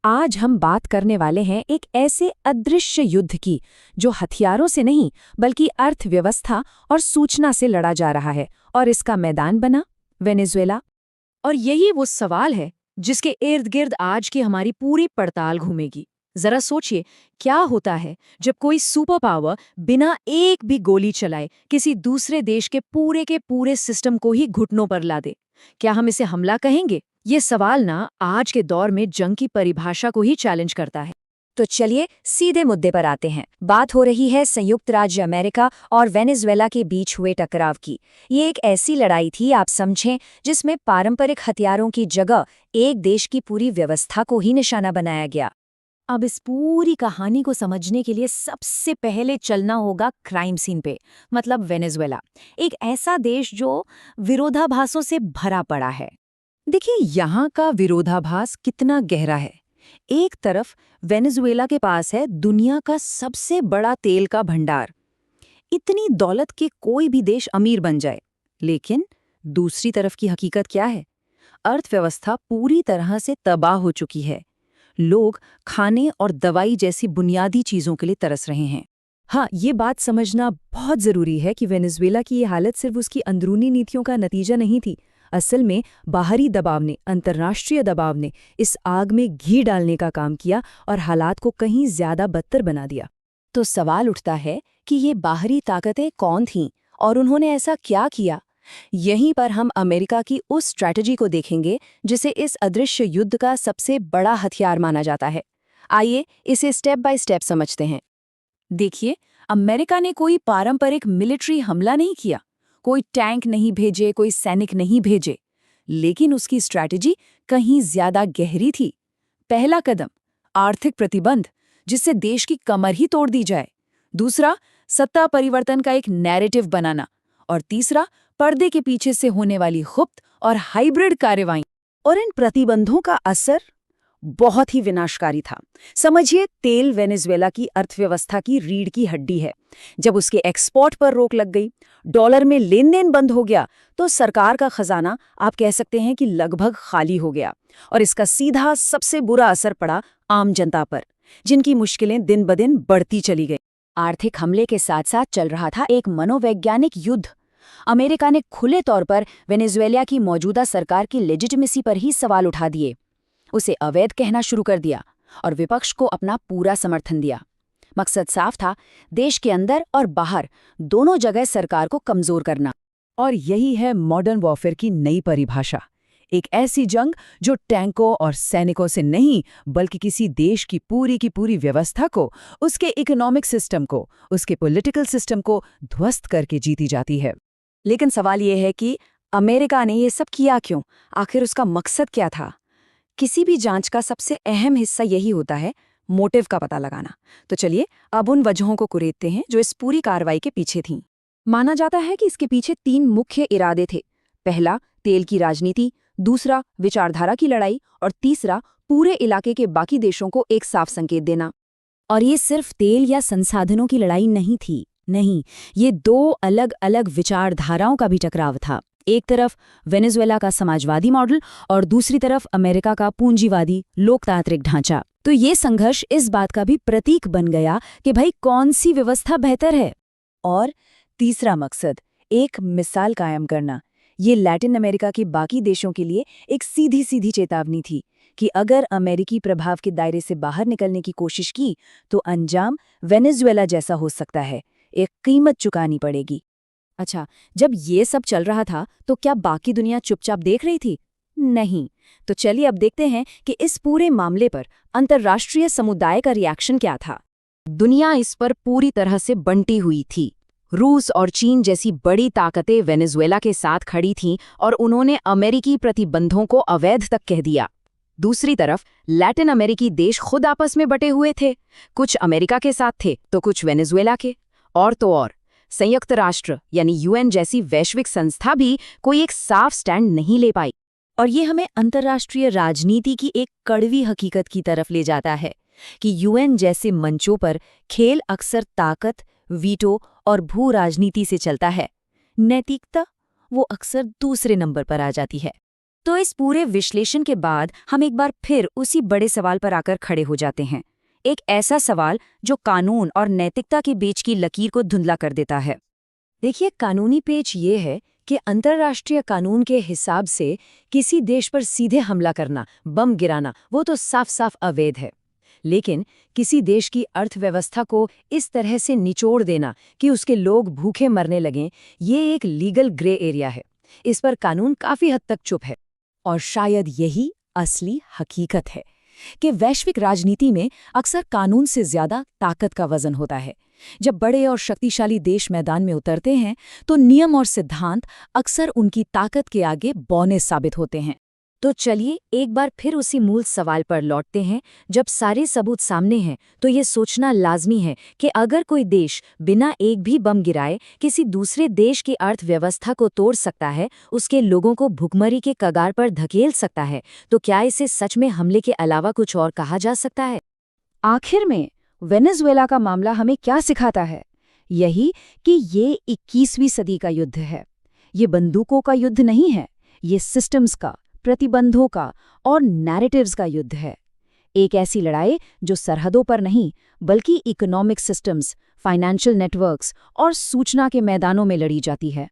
आज हम बात करने वाले हैं एक ऐसे अदृश्य युद्ध की जो हथियारों से नहीं बल्कि अर्थव्यवस्था और सूचना से लड़ा जा रहा है, और इसका मैदान बना वेनेजुएला। और यही वो सवाल है जिसके इर्द गिर्द आज की हमारी पूरी पड़ताल घूमेगी। जरा सोचिए, क्या होता है जब कोई सुपर पावर बिना एक भी गोली चलाए किसी दूसरे देश के पूरे सिस्टम को ही घुटनों पर ला दे? क्या हम इसे हमला कहेंगे? ये सवाल ना आज के दौर में जंग की परिभाषा को ही चैलेंज करता है। तो चलिए सीधे मुद्दे पर आते हैं। बात हो रही है संयुक्त राज्य अमेरिका और वेनेजुएला के बीच हुए टकराव की। ये एक ऐसी लड़ाई थी, आप समझें, जिसमें पारंपरिक हथियारों की जगह एक देश की पूरी व्यवस्था को ही निशाना बनाया गया। अब इस पूरी कहानी को समझने के लिए सबसे पहले चलना होगा क्राइम सीन पे, मतलब वेनेजुएला, एक ऐसा देश जो विरोधाभासों से भरा पड़ा है। देखिए यहाँ का विरोधाभास कितना गहरा है। एक तरफ वेनेजुएला के पास है दुनिया का सबसे बड़ा तेल का भंडार, इतनी दौलत के कोई भी देश अमीर बन जाए। लेकिन दूसरी तरफ की हकीकत क्या है? अर्थव्यवस्था पूरी तरह से तबाह हो चुकी है। लोग खाने और दवाई जैसी बुनियादी चीजों के लिए तरस रहे हैं। हाँ, ये बात समझना बहुत जरूरी है कि वेनेजुएला की ये हालत सिर्फ उसकी अंदरूनी नीतियों का नतीजा नहीं थी। असल में बाहरी दबाव ने, अंतर्राष्ट्रीय दबाव ने इस आग में घी डालने का काम किया और हालात को कहीं ज्यादा बदतर बना दिया। तो सवाल उठता है कि ये बाहरी ताकतें कौन थीं और उन्होंने ऐसा क्या किया? यहीं पर हम अमेरिका की उस स्ट्रैटेजी को देखेंगे जिसे इस अदृश्य युद्ध का सबसे बड़ा हथियार माना जाता है। आइए इसे स्टेप बाय स्टेप समझते हैं। देखिए, अमेरिका ने कोई पारंपरिक मिलिट्री हमला नहीं किया, कोई टैंक नहीं भेजे, कोई सैनिक नहीं भेजे, लेकिन उसकी स्ट्रैटेजी कहीं ज्यादा गहरी थी। पहला कदम, आर्थिक प्रतिबंध, जिससे देश की कमर ही तोड़ दी जाए। दूसरा, सत्ता परिवर्तन का एक नैरेटिव बनाना। और तीसरा, पर्दे के पीछे से होने वाली गुप्त और हाइब्रिड कार्रवाई। और इन प्रतिबंधों का असर बहुत ही विनाशकारी था। समझिए, तेल वेनेजुएला की अर्थव्यवस्था की रीढ़ की हड्डी है। जब उसके एक्सपोर्ट पर रोक लग गई, डॉलर में लेन देन बंद हो गया, तो सरकार का खजाना, आप कह सकते हैं कि लगभग खाली हो गया। और इसका सीधा सबसे बुरा असर पड़ा आम जनता पर, जिनकी मुश्किलें दिन ब दिन बढ़ती चली गई। आर्थिक हमले के साथ साथ चल रहा था एक मनोवैज्ञानिक युद्ध। अमेरिका ने खुले तौर पर वेनेजुएला की मौजूदा सरकार की लेजिटिमेसी पर ही सवाल उठा दिए, उसे अवैध कहना शुरू कर दिया और विपक्ष को अपना पूरा समर्थन दिया। मकसद साफ था, देश के अंदर और बाहर दोनों जगह सरकार को कमजोर करना। और यही है मॉडर्न वॉरफेयर की नई परिभाषा। एक ऐसी जंग जो टैंकों और सैनिकों से नहीं, बल्कि किसी देश की पूरी व्यवस्था को, उसके इकोनॉमिक सिस्टम को, उसके पॉलिटिकल सिस्टम को ध्वस्त करके जीती जाती है। लेकिन सवाल यह है कि अमेरिका ने ये सब किया क्यों? आखिर उसका मकसद क्या था? किसी भी जांच का सबसे अहम हिस्सा यही होता है, मोटिव का पता लगाना। तो चलिए अब उन वजहों को कुरेदते हैं जो इस पूरी कार्रवाई के पीछे थीं। माना जाता है कि इसके पीछे 3 मुख्य इरादे थे। पहला, तेल की राजनीति, दूसरा, विचारधारा की लड़ाई, और तीसरा, पूरे इलाके के बाकी देशों को एक साफ संकेत देना। और ये सिर्फ तेल या संसाधनों की लड़ाई नहीं थी, नहीं, ये 2 अलग अलग विचारधाराओं का भी टकराव था। एक तरफ वेनेजुएला का समाजवादी मॉडल और दूसरी तरफ अमेरिका का पूंजीवादी लोकतांत्रिक ढांचा। तो ये संघर्ष इस बात का भी प्रतीक बन गया कि भाई कौन सी व्यवस्था बेहतर है। और तीसरा मकसद, एक मिसाल कायम करना। ये लैटिन अमेरिका के बाकी देशों के लिए एक सीधी चेतावनी थी कि अगर अमेरिकी प्रभाव के दायरे से बाहर निकलने की कोशिश की तो अंजाम वेनेजुएला जैसा हो सकता है, एक कीमत चुकानी पड़ेगी। अच्छा, जब ये सब चल रहा था तो क्या बाकी दुनिया चुपचाप देख रही थी? नहीं। तो चलिए अब देखते हैं कि इस पूरे मामले पर अंतर्राष्ट्रीय समुदाय का रिएक्शन क्या था। दुनिया इस पर पूरी तरह से बंटी हुई थी। रूस और चीन जैसी बड़ी ताकतें वेनेजुएला के साथ खड़ी थीं और उन्होंने अमेरिकी प्रतिबंधों को अवैध तक कह दिया। दूसरी तरफ लैटिन अमेरिकी देश खुद आपस में बटे हुए थे, कुछ अमेरिका के साथ थे तो कुछ वेनेजुएला के। और तो और संयुक्त राष्ट्र यानी यूएन जैसी वैश्विक संस्था भी कोई एक साफ स्टैंड नहीं ले पाई। और ये हमें अंतर्राष्ट्रीय राजनीति की एक कड़वी हकीकत की तरफ ले जाता है कि यूएन जैसे मंचों पर खेल अक्सर ताकत, वीटो और भू राजनीति से चलता है। नैतिकता वो अक्सर दूसरे नंबर पर आ जाती है। तो इस पूरे विश्लेषण के बाद हम एक बार फिर उसी बड़े सवाल पर आकर खड़े हो जाते हैं, एक ऐसा सवाल जो कानून और नैतिकता के बीच की लकीर को धुंधला कर देता है। देखिए, कानूनी पेच ये है कि अंतर्राष्ट्रीय कानून के हिसाब से किसी देश पर सीधे हमला करना, बम गिराना, वो तो साफ साफ अवैध है। लेकिन किसी देश की अर्थव्यवस्था को इस तरह से निचोड़ देना कि उसके लोग भूखे मरने लगें, ये एक लीगल ग्रे एरिया है। इस पर कानून काफी हद तक चुप है। और शायद यही असली हकीकत है कि वैश्विक राजनीति में अक्सर कानून से ज्यादा ताकत का वजन होता है। जब बड़े और शक्तिशाली देश मैदान में उतरते हैं तो नियम और सिद्धांत अक्सर उनकी ताकत के आगे बौने साबित होते हैं। तो चलिए एक बार फिर उसी मूल सवाल पर लौटते हैं। जब सारे सबूत सामने हैं तो ये सोचना लाजमी है कि अगर कोई देश बिना एक भी बम गिराए किसी दूसरे देश की अर्थव्यवस्था को तोड़ सकता है, उसके लोगों को भुखमरी के कगार पर धकेल सकता है, तो क्या इसे सच में हमले के अलावा कुछ और कहा जा सकता है? आखिर में वेनेजुएला का मामला हमें क्या सिखाता है? यही कि ये 21वीं सदी का युद्ध है। ये बंदूकों का युद्ध नहीं है, ये सिस्टम्स का, प्रतिबंधों का और नैरेटिव्स का युद्ध है। एक ऐसी लड़ाई जो सरहदों पर नहीं बल्कि इकोनॉमिक सिस्टम्स, फाइनेंशियल नेटवर्क्स और सूचना के मैदानों में लड़ी जाती है।